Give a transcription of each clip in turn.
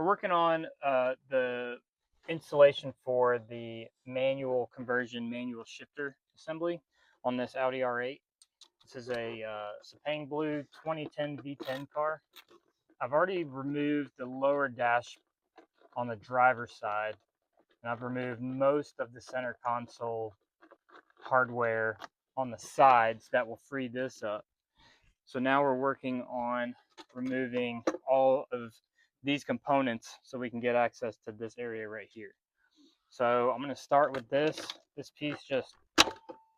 We're working on the installation for the manual conversion, manual shifter assembly on this Audi R8. This is a Sepang Blue 2010 V10 car. I've already removed the lower dash on the driver's side, and I've removed most of the center console hardware on the sides that will free this up. So now we're working on removing all of these components so we can get access to this area right here. So I'm going to start with this. This piece just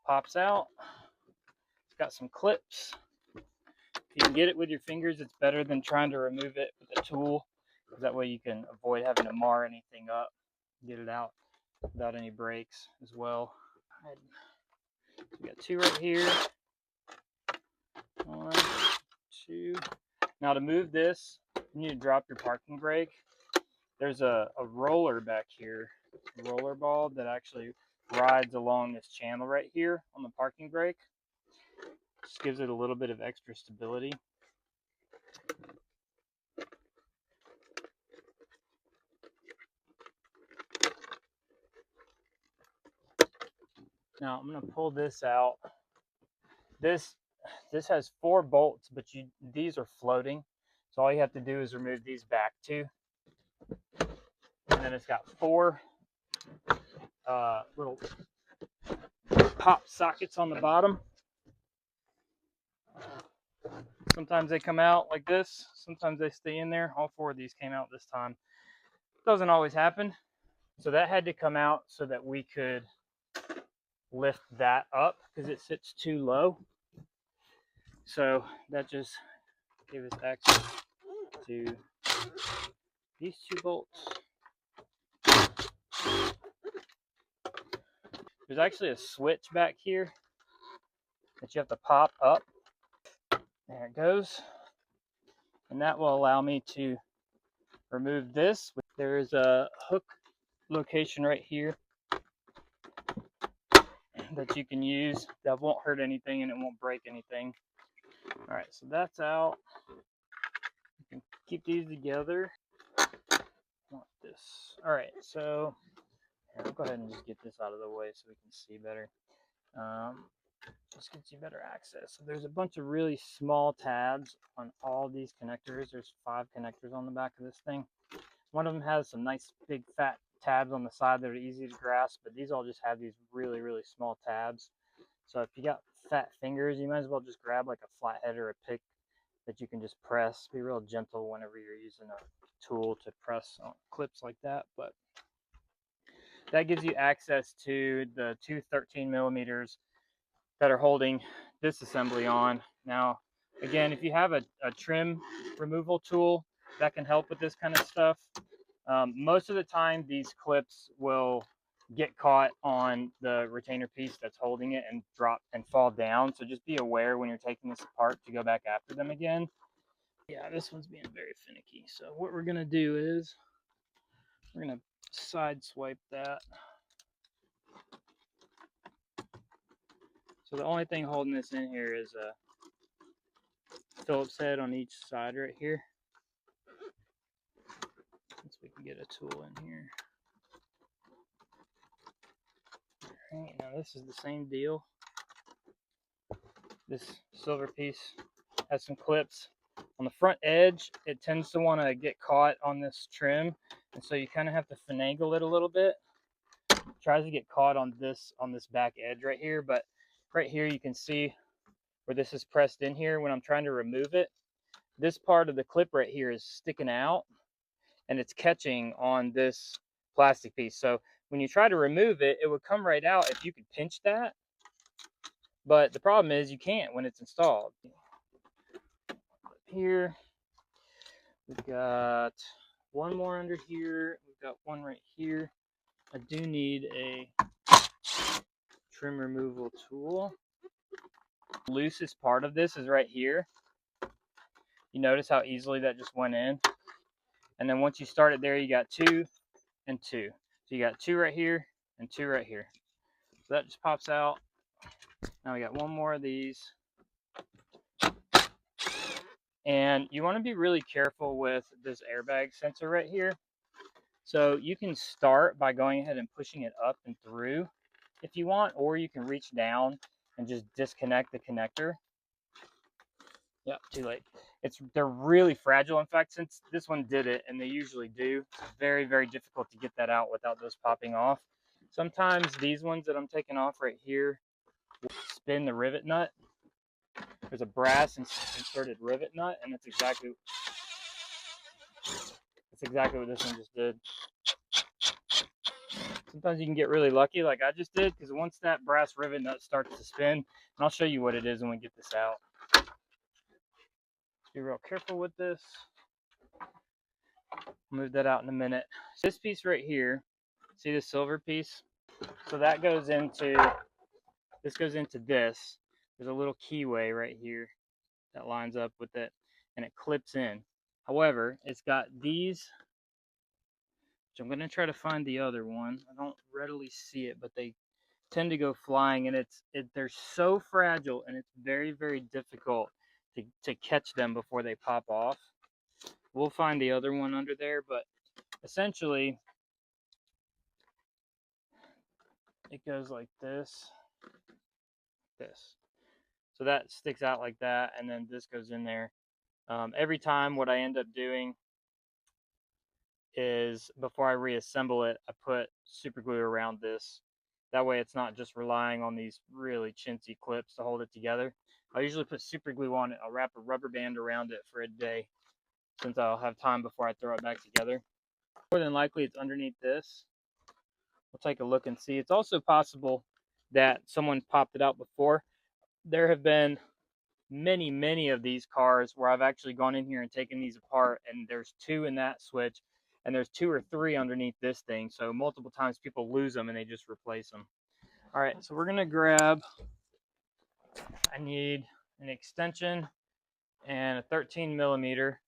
pops out. It's got some clips. If you can get it with your fingers, it's better than trying to remove it with a tool, because that way you can avoid having to mar anything up, get it out without any breaks as well. We got two right here. 1, 2. Now to move this, you need to drop your parking brake. There's a roller back here, a roller ball that actually rides along this channel right here on the parking brake. Just gives it a little bit of extra stability. Now I'm going to pull this out. This has 4 bolts, but these are floating. So all you have to do is remove these back 2. And then it's got 4 little pop sockets on the bottom. Sometimes they come out like this. Sometimes they stay in there. All 4 of these came out this time. Doesn't always happen. So that had to come out so that we could lift that up because it sits too low. So that just gave us access to these 2 bolts. There's actually a switch back here that you have to pop up. There it goes. And that will allow me to remove this. There's a hook location right here that you can use that won't hurt anything and it won't break anything. All right, so that's out. You can keep these together. Want this. All right, so here, I'll go ahead and just get this out of the way so we can see better. Just gives you better access. So there's a bunch of really small tabs on all these connectors. There's 5 connectors on the back of this thing. One of them has some nice big fat tabs on the side that are easy to grasp, but these all just have these really, really small tabs. So if you got fat fingers, you might as well just grab like a flathead or a pick that you can just press. Be real gentle whenever you're using a tool to press on clips like that. But that gives you access to the 2 13 millimeters that are holding this assembly on. Now, again, if you have a trim removal tool, that can help with this kind of stuff. Most of the time, these clips will get caught on the retainer piece that's holding it and drop and fall down. So just be aware when you're taking this apart to go back after them again. Yeah, this one's being very finicky. So what we're going to do is we're going to side swipe that. So the only thing holding this in here is a Phillips head on each side right here. Once we can get a tool in here. Alright, now this is the same deal. This silver piece has some clips. On the front edge, it tends to want to get caught on this trim, and so you kind of have to finagle it a little bit. It tries to get caught on this back edge right here, but right here you can see where this is pressed in here. When I'm trying to remove it, this part of the clip right here is sticking out and it's catching on this plastic piece. So when you try to remove it, it would come right out if you could pinch that. But the problem is you can't when it's installed. Here, we've got one more under here. We've got one right here. I do need a trim removal tool. The loosest part of this is right here. You notice how easily that just went in. And then once you start it there, you got 2 and 2. So you got 2 right here and 2 right here. So that just pops out. Now we got one more of these. And you want to be really careful with this airbag sensor right here. So you can start by going ahead and pushing it up and through if you want, or you can reach down and just disconnect the connector. Yep, too late. They're really fragile. In fact, since this one did it, and they usually do, it's very, very difficult to get that out without those popping off. Sometimes these ones that I'm taking off right here will spin the rivet nut. There's a brass inserted rivet nut, and that's exactly what this one just did. Sometimes you can get really lucky like I just did, because once that brass rivet nut starts to spin, and I'll show you what it is when we get this out. Be real careful with this. Move that out in a minute. This piece right here, see the silver piece? So that goes into, this goes into this. There's a little keyway right here that lines up with it, and it clips in. However, it's got these, which I'm going to try to find the other one. I don't readily see it, but they tend to go flying, and they're so fragile, and it's very, very difficult to catch them before they pop off. We'll find the other one under there, but essentially it goes like this. So that sticks out like that, and then this goes in there. Every time what I end up doing is, before I reassemble it, I put super glue around this. That way it's not just relying on these really chintzy clips to hold it together. I usually put super glue on it. I'll wrap a rubber band around it for a day, since I'll have time before I throw it back together. More than likely it's underneath this. We'll take a look and see. It's also possible that someone popped it out before. There have been many, many of these cars where I've actually gone in here and taken these apart, and there's 2 in that switch, and there's 2 or 3 underneath this thing. So multiple times people lose them and they just replace them. All right, so we're gonna grab, I need an extension and a 13 millimeter.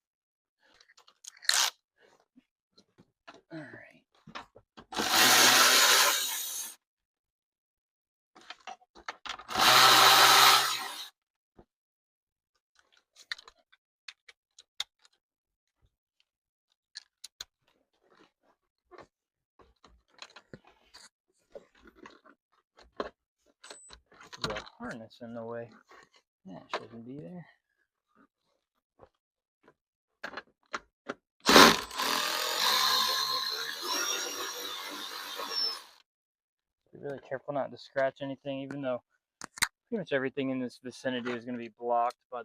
All right. There's a harness in the way. That shouldn't be there. Be really careful not to scratch anything, even though pretty much everything in this vicinity is going to be blocked by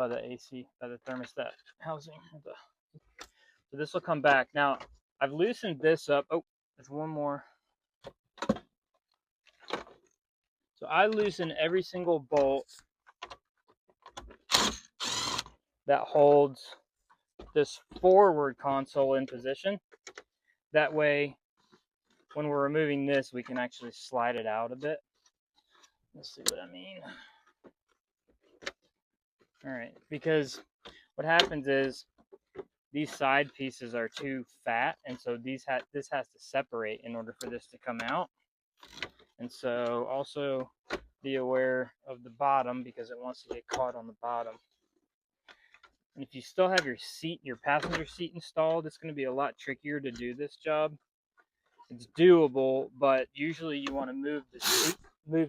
the AC, by the thermostat housing. So this will come back. Now, I've loosened this up. Oh, there's one more. So I loosen every single bolt that holds this forward console in position. That way, when we're removing this, we can actually slide it out a bit. Let's see what I mean. All right, because what happens is these side pieces are too fat, and so this has to separate in order for this to come out. And so also be aware of the bottom, because it wants to get caught on the bottom. And if you still have your passenger seat installed, it's going to be a lot trickier to do this job. It's doable, but usually you want to move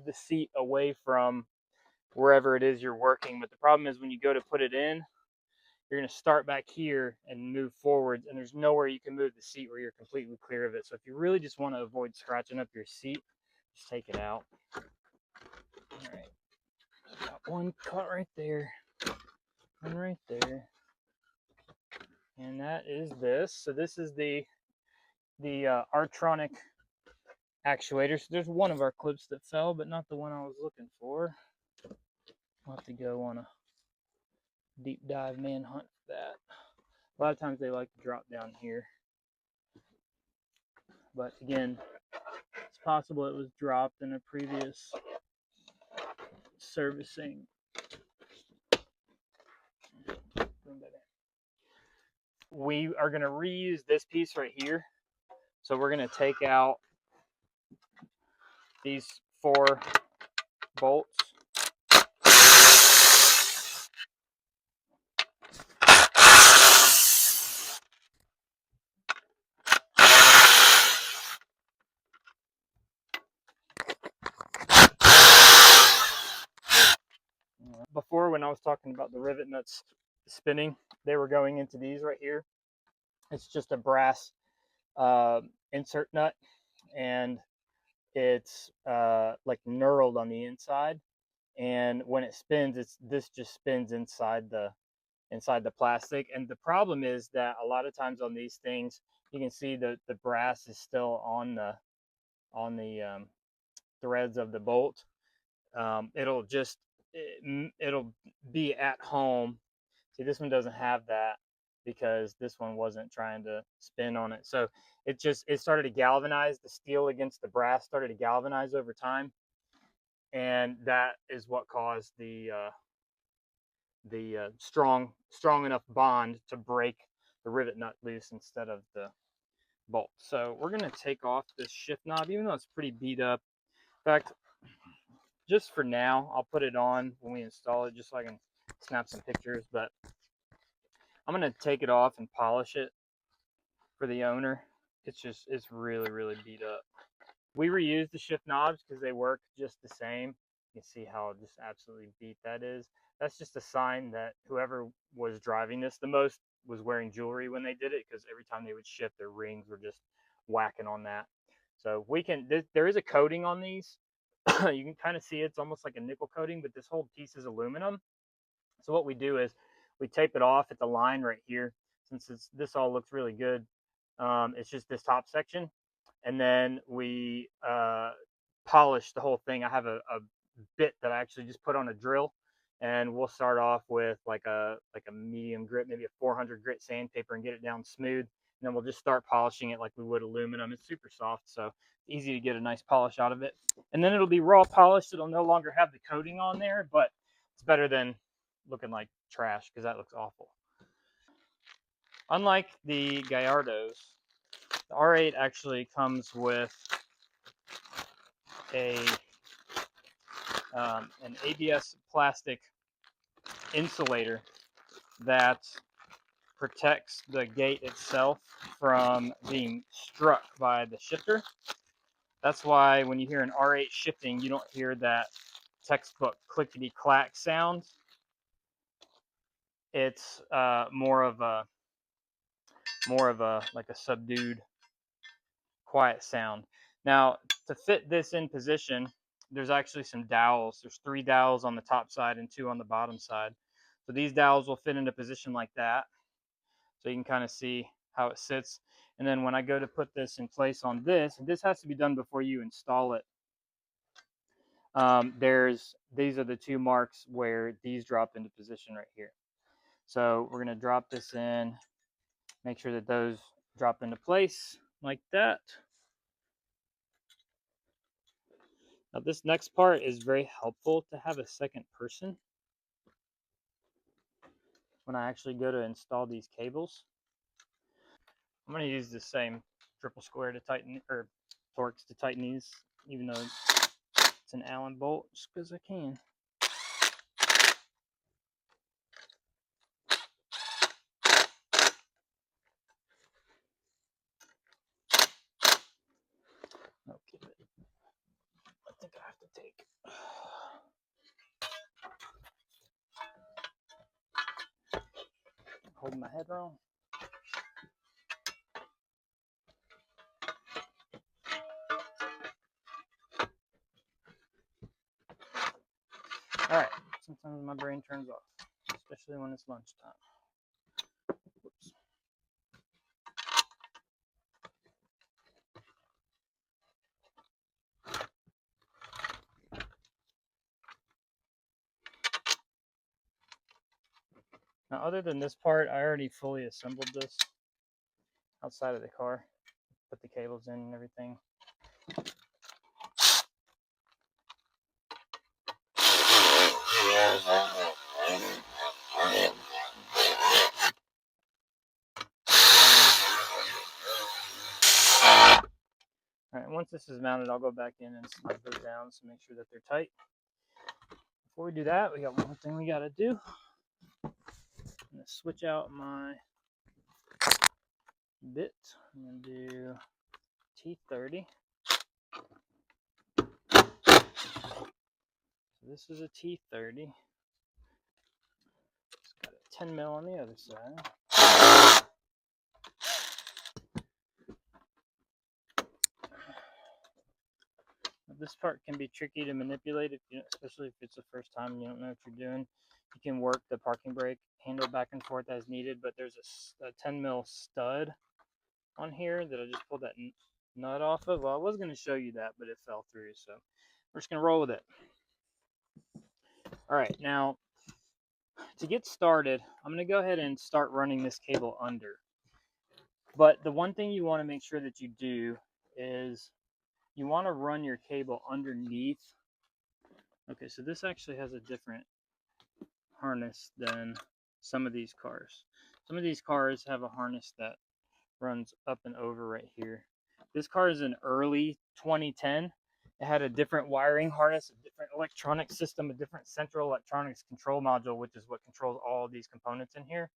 the seat away from wherever it is you're working. But the problem is when you go to put it in, you're going to start back here and move forwards, and there's nowhere you can move the seat where you're completely clear of it. So if you really just want to avoid scratching up your seat, just take it out. All right, got one cut right there, one right there, and that is this. So this is the Rtronic actuator. So there's one of our clips that fell, but not the one I was looking for. I'll have to go on a deep dive manhunt for that. A lot of times they like to drop down here, but again, it's possible it was dropped in a previous servicing. We are going to reuse this piece right here. So we're going to take out these 4 bolts I was talking about the rivet nuts spinning, they were going into these right here. It's just a brass insert nut, and it's like knurled on the inside. And when it spins, this just spins inside the plastic. And the problem is that a lot of times on these things, you can see the brass is still on the threads of the bolt. It'll just it'll be at home. See, this one doesn't have that because this one wasn't trying to spin on it. So it started to galvanize. The steel against the brass started to galvanize over time, and that is what caused the strong enough bond to break the rivet nut loose instead of the bolt. So we're gonna take off this shift knob, even though it's pretty beat up. In fact, just for now, I'll put it on when we install it, just so I can snap some pictures. But I'm gonna take it off and polish it for the owner. It's really beat up. We reuse the shift knobs because they work just the same. You can see how just absolutely beat that is. That's just a sign that whoever was driving this the most was wearing jewelry when they did it, because every time they would shift, their rings were just whacking on that. So we can, there is a coating on these. You can kind of see it's almost like a nickel coating, but this whole piece is aluminum. So what we do is we tape it off at the line right here. Since this all looks really good, it's just this top section, and then we polish the whole thing. I have a bit that I actually just put on a drill, and we'll start off with like a medium grit, maybe a 400 grit sandpaper, and get it down smooth. And then we'll just start polishing it like we would aluminum. It's super soft, so easy to get a nice polish out of it. And then it'll be raw polished. It'll no longer have the coating on there, but it's better than looking like trash, because that looks awful. Unlike the Gallardos, the R8 actually comes with an ABS plastic insulator that protects the gate itself from being struck by the shifter. That's why when you hear an R8 shifting, you don't hear that textbook clickety-clack sound. It's more of a like a subdued, quiet sound. Now, to fit this in position, there's actually some dowels. There's 3 dowels on the top side and 2 on the bottom side. So these dowels will fit into position like that. So you can kind of see how it sits. And then when I go to put this in place on this, and this has to be done before you install it, these are the 2 marks where these drop into position right here. So we're going to drop this in, make sure that those drop into place like that. Now this next part is very helpful to have a second person when I actually go to install these cables. I'm going to use the same triple square to tighten, or Torx to tighten these, even though it's an Allen bolt, just because I can. Okay, I think I have to take. Holding my head wrong. All right. Sometimes my brain turns off, especially when it's lunchtime. Whoops. Now, other than this part, I already fully assembled this outside of the car. Put the cables in and everything. All right, once this is mounted, I'll go back in and slide those down to make sure that they're tight. Before we do that, we got one more thing we got to do. I'm going to switch out my bit. I'm going to do T30. So this is a T30. 10 mil on the other side. This part can be tricky to manipulate, especially if it's the first time and you don't know what you're doing. You can work the parking brake handle back and forth as needed, but there's a 10 mil stud on here that I just pulled that nut off of. Well, I was going to show you that, but it fell through, so we're just going to roll with it. All right, now to get started, I'm going to go ahead and start running this cable under. But the one thing you want to make sure that you do is you want to run your cable underneath. Okay, so this actually has a different harness than some of these cars. Some of these cars have a harness that runs up and over right here. This car is an early 2010. It had a different wiring harness, a different electronic system, a different central electronics control module, which is what controls all of these components in here.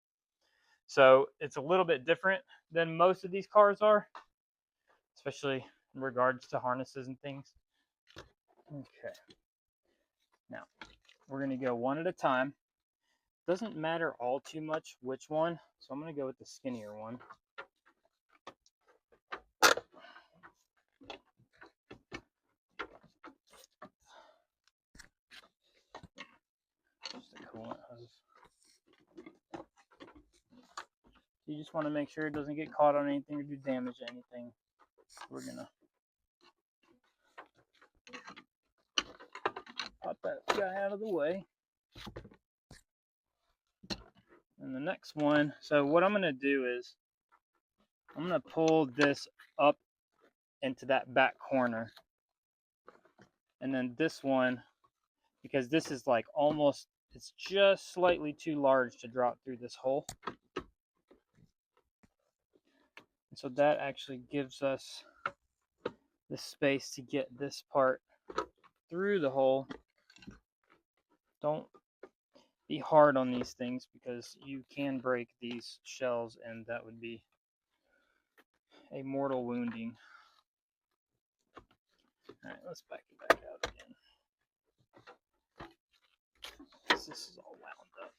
So it's a little bit different than most of these cars are, especially in regards to harnesses and things. Okay. Now, we're going to go one at a time. Doesn't matter all too much which one, so I'm going to go with the skinnier one. Just a coolant hose. You just want to make sure it doesn't get caught on anything or do damage to anything. We're going to pop that guy out of the way. And the next one, so what I'm going to do is I'm going to pull this up into that back corner. And then this one, because this is like almost, it's just slightly too large to drop through this hole. And so that actually gives us the space to get this part through the hole. Don't be hard on these things because you can break these shells and that would be a mortal wounding. Alright, let's back it back out again. This is all wound up.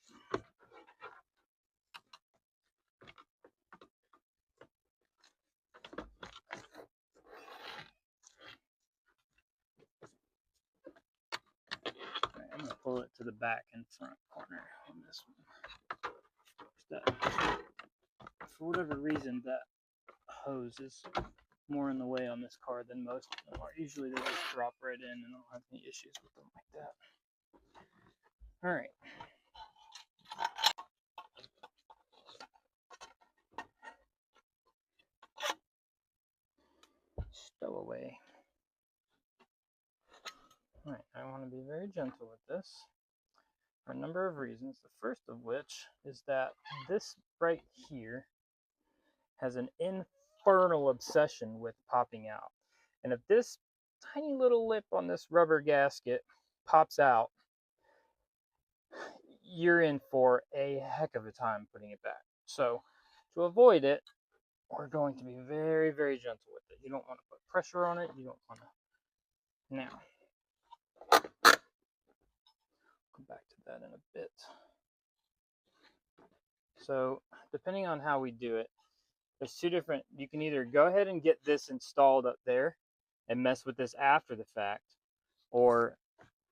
Alright, I'm going to pull it to the back and front corner on this one. For whatever reason, that hose is more in the way on this car than most of them are. Usually they just drop right in and I don't have any issues with them like that. Alright. Stow away. Alright, I want to be very gentle with this for a number of reasons. The first of which is that this right here has an infernal obsession with popping out. And if this tiny little lip on this rubber gasket pops out, you're in for a heck of a time putting it back. So to avoid it, we're going to be very, very gentle with it. You don't want to put pressure on it. You don't want to. Now, come back to that in a bit. So depending on how we do it, there's two different, you can either go ahead and get this installed up there and mess with this after the fact, or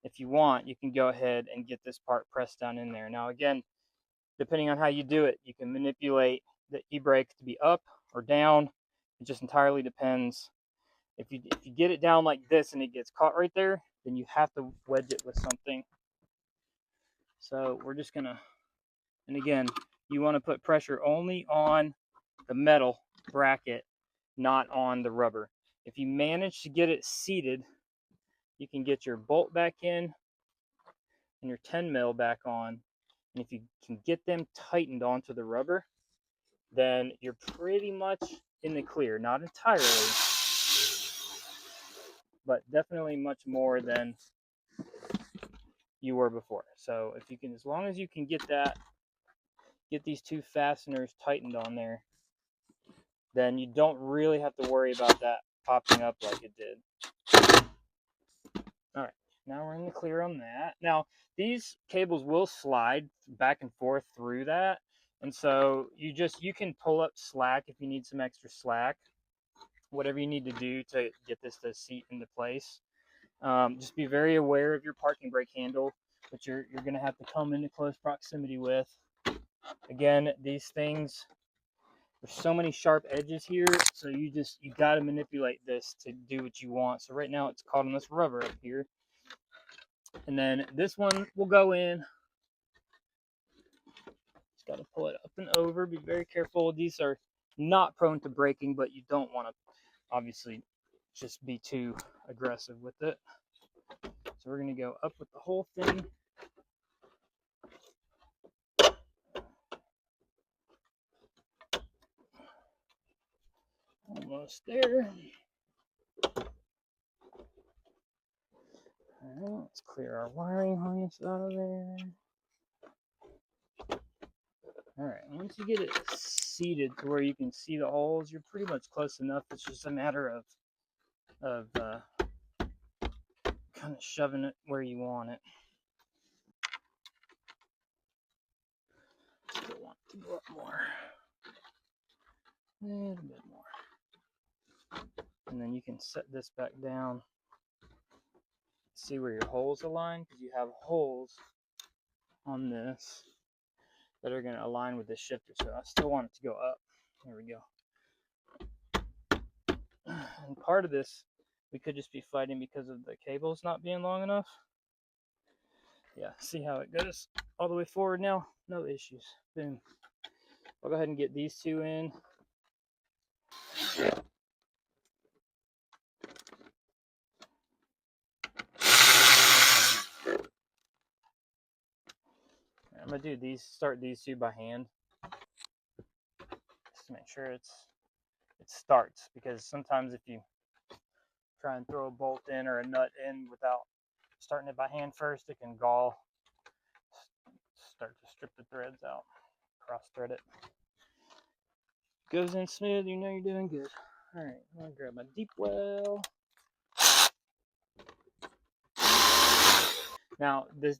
if you want, you can go ahead and get this part pressed down in there. Now again, depending on how you do it, you can manipulate the e-brake to be up or down. It just entirely depends. If you get it down like this and it gets caught right there, then you have to wedge it with something. So we're just gonna, and again, you want to put pressure only on the metal bracket, not on the rubber. If you manage to get it seated, you can get your bolt back in and your 10 mil back on. And if you can get them tightened onto the rubber, then you're pretty much in the clear. Not entirely, but definitely much more than you were before. So if you can, as long as you can get these two fasteners tightened on there, then you don't really have to worry about that popping up like it did. All right, now we're in the clear on that. Now, these cables will slide back and forth through that. And so you can pull up slack if you need some extra slack, whatever you need to do to get this to seat into place. Just be very aware of your parking brake handle, that you're going to have to come into close proximity with. Again, these things, there's so many sharp edges here, so you got to manipulate this to do what you want. So right now it's caught on this rubber up here. And then this one will go in. Just got to pull it up and over. Be very careful. These are not prone to breaking, but you don't want to obviously just be too aggressive with it. So we're going to go up with the whole thing. Almost there. Alright, let's clear our wiring harness out of there. Alright, once you get it seated to where you can see the holes, you're pretty much close enough. It's just a matter of kind of shoving it where you want it. Still want to go up more. A little bit more. And then you can set this back down. See where your holes align, because you have holes on this that are going to align with this shifter. So I still want it to go up. There we go. And part of this we could just be fighting because of the cables not being long enough. Yeah, see how it goes all the way forward now? No issues. Boom. I'll go ahead and get these two in. I'm gonna do start these two by hand, just to make sure it starts, because sometimes if you try and throw a bolt in or a nut in without starting it by hand first, it can start to strip the threads out, cross thread it. Goes in smooth, you know you're doing good. All right, I'm gonna grab my deep well. Now these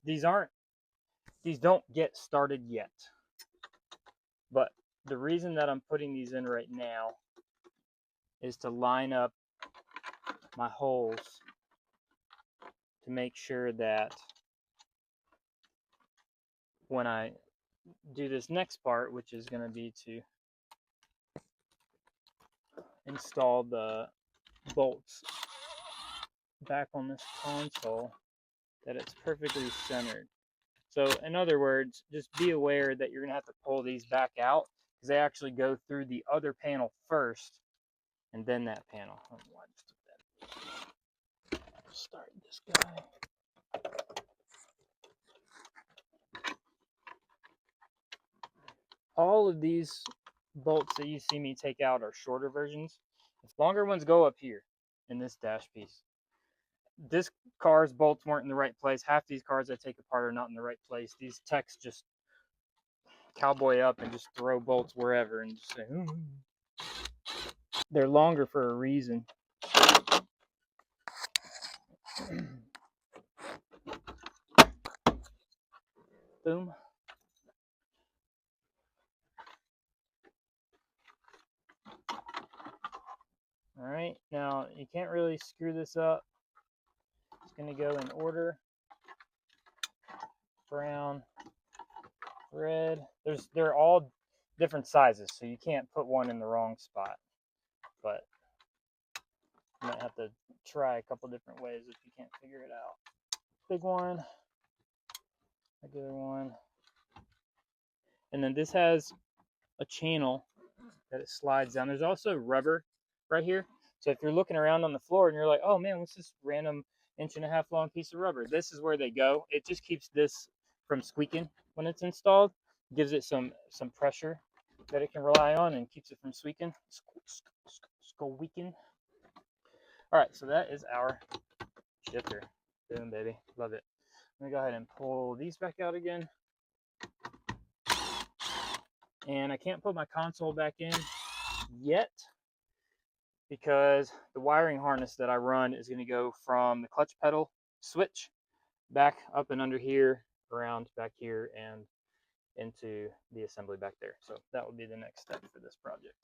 don't get started yet, but the reason that I'm putting these in right now is to line up my holes to make sure that when I do this next part, which is going to be to install the bolts back on this console, that it's perfectly centered. So in other words, just be aware that you're going to have to pull these back out, because they actually go through the other panel first and then that panel. Oh, I just did that. Start this guy. All of these bolts that you see me take out are shorter versions. The longer ones go up here in this dash piece. This car's bolts weren't in the right place. Half these cars I take apart are not in the right place. These techs just cowboy up and just throw bolts wherever and just say, they're longer for a reason. Boom. All right, now you can't really screw this up. It's going to go in order. Brown, red. They're all different sizes, so you can't put one in the wrong spot. But you might have to try a couple different ways if you can't figure it out. Big one, regular one. And then this has a channel that it slides down. There's also rubber right here. So if you're looking around on the floor and you're like, oh man, what's this random 1.5 inch long piece of rubber? This is where they go. It just keeps this from squeaking when it's installed. Gives it some pressure that it can rely on and keeps it from squeaking. Squeaking. All right, so that is our shifter. Boom, baby. Love it. Let me go ahead and pull these back out again. And I can't put my console back in yet, because the wiring harness that I run is going to go from the clutch pedal switch back up and under here, around back here, and into the assembly back there. So that would be the next step for this project.